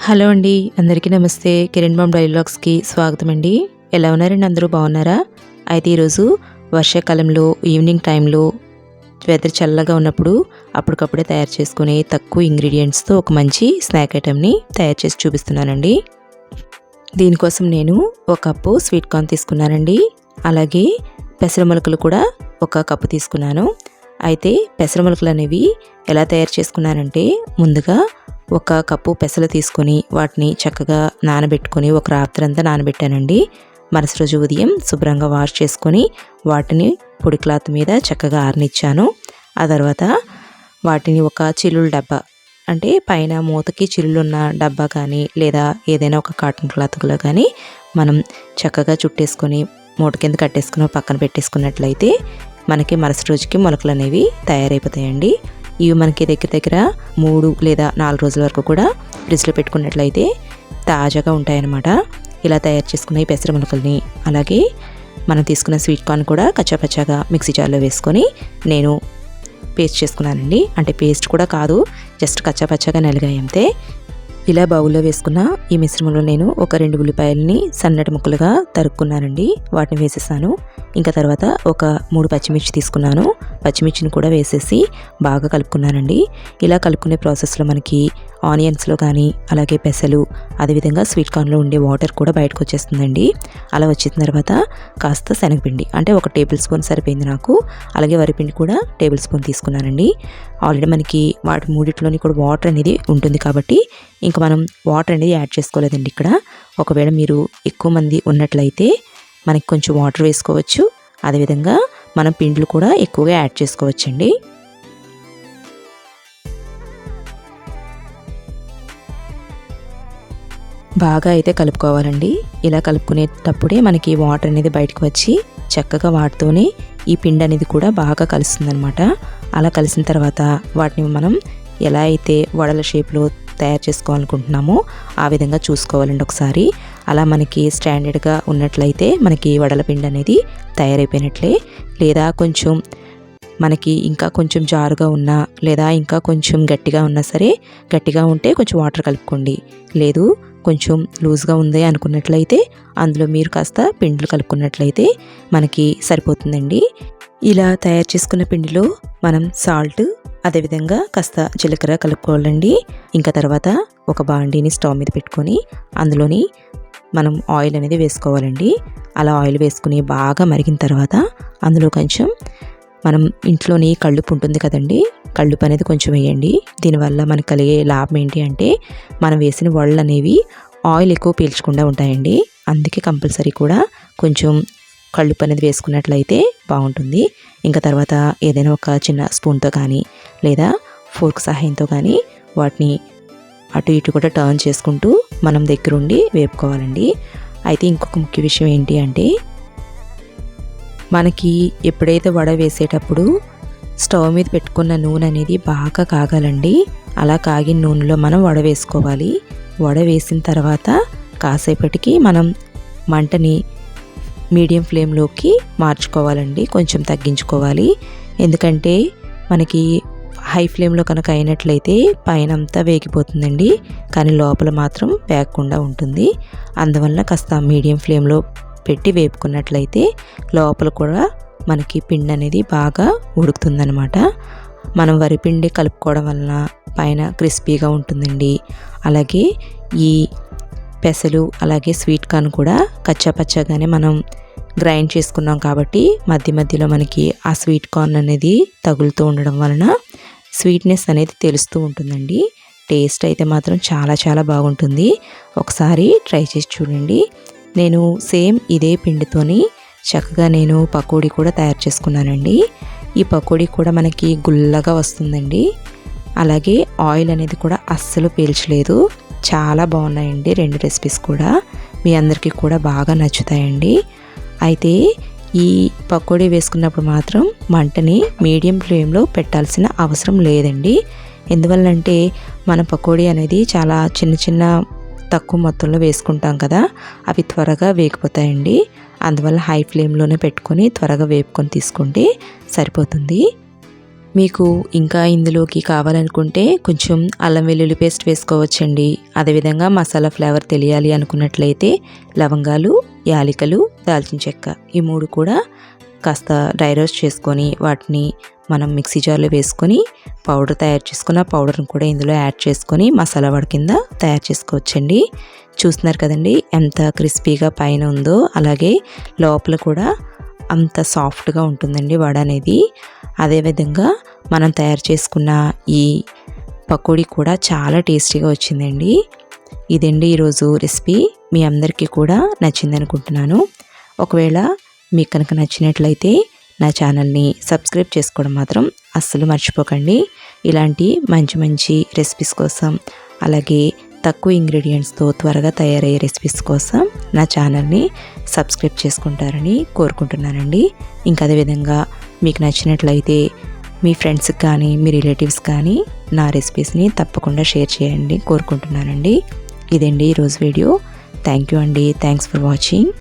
Hello అండి, అందరికీ నమస్తే. కిరణ్ బామ్ డైలాగ్స్కి స్వాగతం అండి. ఎలా ఉన్నారండి? అందరూ బాగున్నారా? అయితే ఈరోజు వర్షాకాలంలో ఈవినింగ్ టైంలో వెదర్ చల్లగా ఉన్నప్పుడు అప్పటికప్పుడే తయారు చేసుకునే తక్కువ ఇంగ్రీడియంట్స్తో ఒక మంచి స్నాక్ ఐటెంని తయారు చేసి చూపిస్తున్నానండి. దీనికోసం నేను ఒక కప్పు స్వీట్ కార్న్ తీసుకున్నానండి. అలాగే పెసర మొలకలు కూడా ఒక కప్పు తీసుకున్నాను. అయితే పెసర మొలకలు అనేవి ఎలా తయారు చేసుకున్నానంటే, ముందుగా ఒక కప్పు పెసలు తీసుకొని వాటిని చక్కగా నానబెట్టుకొని ఒక రాత్రంతా నానబెట్టానండి. మరుసటి రోజు ఉదయం శుభ్రంగా వాష్ చేసుకొని వాటిని పొడి క్లాత్ మీద చక్కగా ఆరనిచ్చాను. ఆ తర్వాత వాటిని ఒక చిల్లుల డబ్బా, అంటే పైన మూతకి చిల్లున్న డబ్బా కానీ లేదా ఏదైనా ఒక కాటన్ క్లాత్లో కానీ మనం చక్కగా చుట్టేసుకొని మూట కింద కట్టేసుకుని పక్కన పెట్టేసుకున్నట్లయితే మనకి మరుసటి రోజుకి మొలకలు అనేవి తయారైపోతాయండి. ఇవి మనకి దగ్గర 3 లేదా 4 రోజుల వరకు కూడా ఫ్రిడ్జ్లో పెట్టుకున్నట్లయితే తాజాగా ఉంటాయన్నమాట. ఇలా తయారు చేసుకున్న ఈ పెసర మొలకల్ని, అలాగే మనం తీసుకున్న స్వీట్ కార్న్ కూడా కచ్చాపచ్చాగా మిక్సీ జార్లో వేసుకొని నేను పేస్ట్ చేసుకున్నానండి. అంటే పేస్ట్ కూడా కాదు, జస్ట్ కచ్చాపచ్చాగా నలిగాయి అంతే. ఇలా బౌల్లో వేసుకున్న ఈ మిశ్రమంలో నేను ఒక 2 ఉల్లిపాయలని సన్నటి ముక్కలుగా తరుక్కున్నానండి. వాటిని వేసేసాను. ఇంకా తర్వాత ఒక 3 పచ్చిమిర్చి తీసుకున్నాను. పచ్చిమిర్చిని కూడా వేసేసి బాగా కలుపుకున్నానండి. ఇలా కలుపుకునే ప్రాసెస్లో మనకి ఆనియన్స్లో కానీ అలాగే పెసలు, అదేవిధంగా స్వీట్ కార్న్లో ఉండే వాటర్ కూడా బయటకు వచ్చేస్తుందండి. అలా వచ్చిన తర్వాత కాస్త శనగపిండి, అంటే 1 టేబుల్ స్పూన్ సరిపోయింది నాకు. అలాగే వరిపిండి కూడా టేబుల్ స్పూన్ తీసుకున్నానండి. ఆల్రెడీ మనకి వాటి మూడిట్లోని కూడా వాటర్ అనేది ఉంటుంది కాబట్టి ఇంకా మనం వాటర్ అనేది యాడ్ చేసుకోలేదండి ఇక్కడ. ఒకవేళ మీరు ఎక్కువ మంది ఉన్నట్లయితే మనకి కొంచెం వాటర్ వేసుకోవచ్చు. అదేవిధంగా మనం పిండిలు కూడా ఎక్కువగా యాడ్ చేసుకోవచ్చండి. బాగా అయితే కలుపుకోవాలండి. ఇలా కలుపుకునేటప్పుడే మనకి వాటర్ అనేది బయటకు వచ్చి చక్కగా వాటితోనే ఈ పిండి అనేది కూడా బాగా కలుస్తుందన్నమాట. అలా కలిసిన తర్వాత వాటిని మనం ఎలా అయితే వడల షేప్లో తయారు చేసుకోవాలనుకుంటున్నామో ఆ విధంగా చూసుకోవాలండి ఒకసారి. అలా మనకి స్టాండర్డ్గా ఉన్నట్లయితే మనకి వడల పిండి అనేది తయారైపోయినట్లే. లేదా కొంచెం మనకి ఇంకా కొంచెం జారుగా ఉన్నా లేదా ఇంకా కొంచెం గట్టిగా ఉన్నా సరే, గట్టిగా ఉంటే కొంచెం వాటర్ కలుపుకోండి. లేదు కొంచెం లూజ్గా ఉంది అనుకున్నట్లయితే అందులో మీరు కాస్త పిండిలు కలుపుకున్నట్లయితే మనకి సరిపోతుందండి. ఇలా తయారు చేసుకున్న పిండిలో మనం సాల్ట్, అదేవిధంగా కాస్త జీలకర్ర కలుపుకోవాలండి. ఇంకా తర్వాత ఒక బాండీని స్టవ్ మీద పెట్టుకొని అందులోని మనం ఆయిల్ అనేది వేసుకోవాలండి. అలా ఆయిల్ వేసుకుని బాగా మరిగిన తర్వాత అందులో కొంచెం మనం ఇంట్లోని కళ్ళుప్పు ఉంటుంది కదండి, కళ్ళుప్పు అనేది కొంచెం వేయండి. దీనివల్ల మనకు కలిగే లాభం ఏంటి అంటే, మనం వేసిన వడలు అనేవి ఆయిల్ ఎక్కువ పీల్చకుండా ఉంటాయండి. అందుకే కంపల్సరీ కూడా కొంచెం కళ్ళుప్పు అనేది వేసుకున్నట్లయితే బాగుంటుంది. ఇంకా తర్వాత ఏదైనా ఒక చిన్న స్పూన్తో కానీ లేదా ఫోర్క్ సహాయంతో కానీ వాటిని అటు ఇటు కూడా టర్న్ చేసుకుంటూ మనం దగ్గరుండి వేపుకోవాలండి. అయితే ఇంకొక ముఖ్య విషయం ఏంటి అంటే, మనకి ఎప్పుడైతే వడ వేసేటప్పుడు స్టవ్ మీద పెట్టుకున్న నూనె అనేది బాగా కాగాలండి. అలా కాగిన నూనెలో మనం వడ వేసుకోవాలి. వడ వేసిన తర్వాత కాసేపటికి మనం మంటని మీడియం ఫ్లేమ్లోకి మార్చుకోవాలండి, కొంచెం తగ్గించుకోవాలి. ఎందుకంటే మనకి హై ఫ్లేమ్లో కనుక అయినట్లయితే పైన అంతా వేగిపోతుందండి, కానీ లోపల మాత్రం వేగకుండా ఉంటుంది. అందువల్ల కాస్త మీడియం ఫ్లేమ్లో పెట్టి వేపుకున్నట్లయితే లోపల కూడా మనకి పిండి అనేది బాగా ఉడుకుతుందనమాట. మనం వరిపిండి కలుపుకోవడం వలన పైన క్రిస్పీగా ఉంటుందండి. అలాగే ఈ పెసలు అలాగే స్వీట్ కార్న్ కూడా కచ్చాపచ్చాగానే మనం గ్రైండ్ చేసుకున్నాం కాబట్టి మధ్య మధ్యలో మనకి ఆ స్వీట్ కార్న్ అనేది తగులుతూ ఉండడం వలన స్వీట్నెస్ అనేది తెలుస్తూ ఉంటుందండి. టేస్ట్ అయితే మాత్రం చాలా చాలా బాగుంటుంది. ఒకసారి ట్రై చేసి చూడండి. నేను సేమ్ ఇదే పిండితోని చక్కగా నేను పకోడీ కూడా తయారు చేసుకున్నానండి. ఈ పకోడీ కూడా మనకి గుల్లగా వస్తుందండి. అలాగే ఆయిల్ అనేది కూడా అస్సలు పీల్చలేదు. చాలా బాగున్నాయండి 2 రెసిపీస్ కూడా. మీ అందరికీ కూడా బాగా నచ్చుతాయండి. అయితే ఈ పకోడీ వేసుకున్నప్పుడు మాత్రం మంటని మీడియం ఫ్లేమ్లో పెట్టాల్సిన అవసరం లేదండి. ఎందువల్లంటే మన పకోడీ అనేది చాలా చిన్న చిన్న తక్కువ మొత్తంలో వేసుకుంటాం కదా, అవి త్వరగా వేగిపోతాయండి. అందువల్ల హై ఫ్లేమ్లోనే పెట్టుకొని త్వరగా వేపుకొని తీసుకుంటే సరిపోతుంది. మీకు ఇంకా ఇందులోకి కావాలనుకుంటే కొంచెం అల్లం వెల్లుల్లి పేస్ట్ వేసుకోవచ్చండి. అదేవిధంగా మసాలా ఫ్లేవర్ తెలియాలి అనుకున్నట్లయితే లవంగాలు, యాలకులు, దాల్చిన చెక్క ఈ 3 కూడా కాస్త డ్రై రోస్ట్ చేసుకొని వాటిని మనం మిక్సీ జార్లో వేసుకొని పౌడర్ తయారు చేసుకున్న పౌడర్ని కూడా ఇందులో యాడ్ చేసుకొని మసాలా వడ కింద తయారు చేసుకోవచ్చండి. చూస్తున్నారు కదండి ఎంత క్రిస్పీగా పైన ఉందో, అలాగే లోపల కూడా అంత సాఫ్ట్గా ఉంటుందండి వడ అనేది. అదేవిధంగా మనం తయారు చేసుకున్న ఈ పకోడీ కూడా చాలా టేస్టీగా వచ్చిందండి. ఇదండి ఈరోజు రెసిపీ. మీ అందరికీ కూడా నచ్చింది అనుకుంటున్నాను. ఒకవేళ మీకు కనుక నచ్చినట్లయితే నా ఛానల్ని సబ్స్క్రైబ్ చేసుకోవడం మాత్రం అస్సలు మర్చిపోకండి. ఇలాంటి మంచి మంచి రెసిపీస్ కోసం, అలాగే తక్కువ ఇంగ్రీడియంట్స్తో త్వరగా తయారయ్యే రెసిపీస్ కోసం నా ఛానల్ని సబ్స్క్రైబ్ చేసుకుంటారని కోరుకుంటున్నానండి. ఇంకా అదేవిధంగా మీకు నచ్చినట్లయితే మీ ఫ్రెండ్స్కి కానీ మీ రిలేటివ్స్ కానీ నా రెసిపీస్ని తప్పకుండా షేర్ చేయండి కోరుకుంటున్నానండి. ఇదండి ఈరోజు వీడియో. థ్యాంక్ యూ అండి. Thanks for watching.